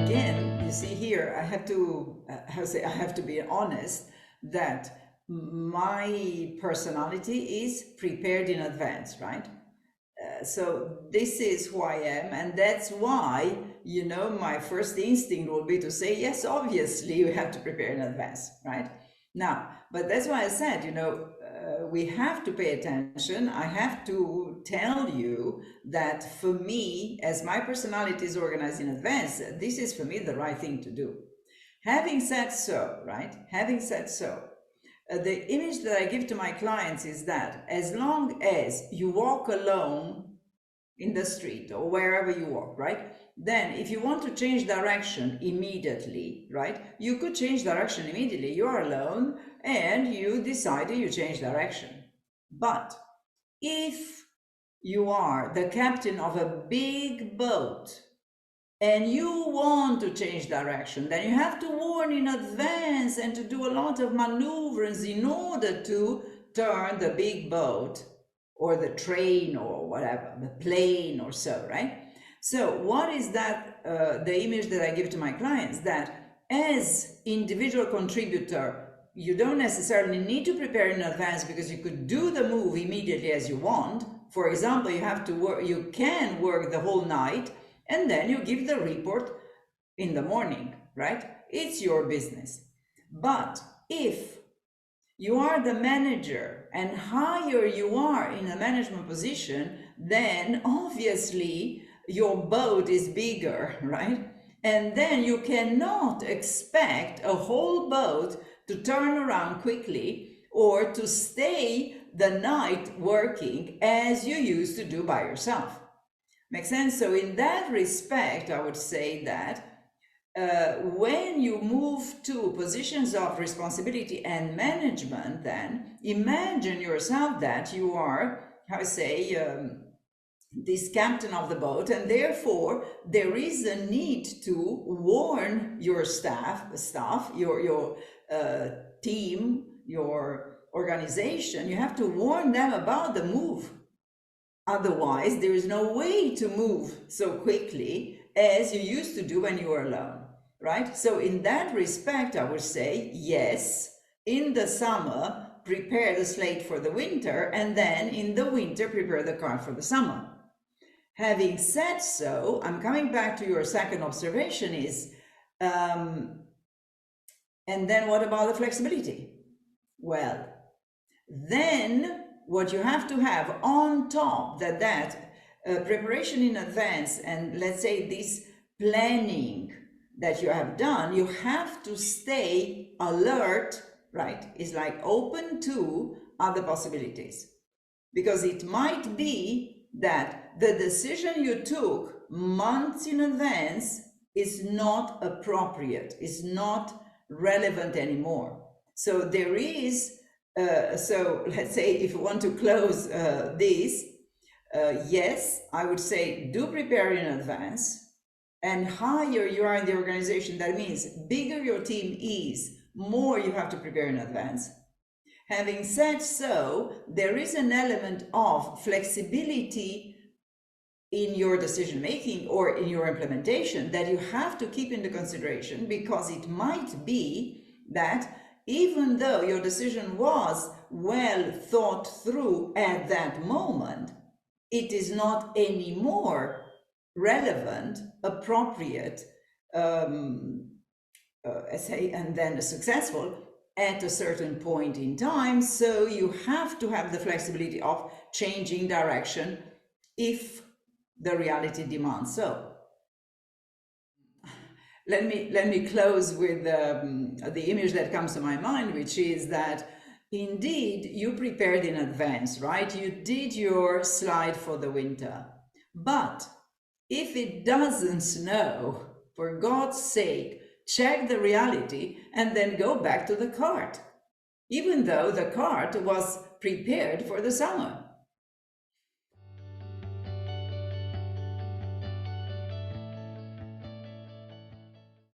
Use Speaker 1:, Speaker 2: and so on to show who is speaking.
Speaker 1: again, you see here, I have to, I have to be honest that my personality is prepared in advance, right? So this is who I am, and that's why, you know, my first instinct will be to say, yes, obviously you have to prepare in advance, right? Now, but that's why I said, you know, we have to pay attention. I have to tell you that for me, as my personality is organized in advance, this is for me the right thing to do. Having said so, right? Having said so, the image that I give to my clients is that as long as you walk alone in the street or wherever you walk, right? Then if you want to change direction immediately, right? You could change direction immediately. You're alone and you decided you change direction. But if you are the captain of a big boat and you want to change direction, then you have to warn in advance and to do a lot of maneuvers in order to turn the big boat or the train or whatever, the plane or so, right? So what is that, the image that I give to my clients, that as individual contributor, you don't necessarily need to prepare in advance because you could do the move immediately as you want. For example, you have to work, you can work the whole night and then you give the report in the morning, right? It's your business. But if you are the manager and higher you are in a management position, then obviously your boat is bigger, right? And then you cannot expect a whole boat to turn around quickly or to stay the night working as you used to do by yourself. Make sense? So in that respect, I would say that when you move to positions of responsibility and management, then imagine yourself that you are, how I say, this captain of the boat, and therefore there is a need to warn your staff, your team, your organization. You have to warn them about the move. Otherwise, there is no way to move so quickly as you used to do when you were alone, right? So in that respect, I would say, yes, in the summer, prepare the slate for the winter, and then in the winter, prepare the car for the summer. Having said so, I'm coming back to your second observation is, and then what about the flexibility? Well, then what you have to have on top that preparation in advance, and let's say this planning that you have done, you have to stay alert, right? It's like open to other possibilities, because it might be that the decision you took months in advance is not appropriate, is not relevant anymore. So there is so let's say if you want to close this, yes, I would say do prepare in advance, and higher you are in the organization, that means bigger your team is, more you have to prepare in advance. Having said so, there is an element of flexibility in your decision making or in your implementation that you have to keep into consideration, because it might be that even though your decision was well thought through at that moment, it is not anymore relevant, appropriate, and then successful at a certain point in time. So you have to have the flexibility of changing direction if the reality demands so. Let me close with the image that comes to my mind, which is that indeed you prepared in advance, right? You did your slide for the winter. But if it doesn't snow, for God's sake, check the reality and then go back to the cart, even though the cart was prepared for the summer.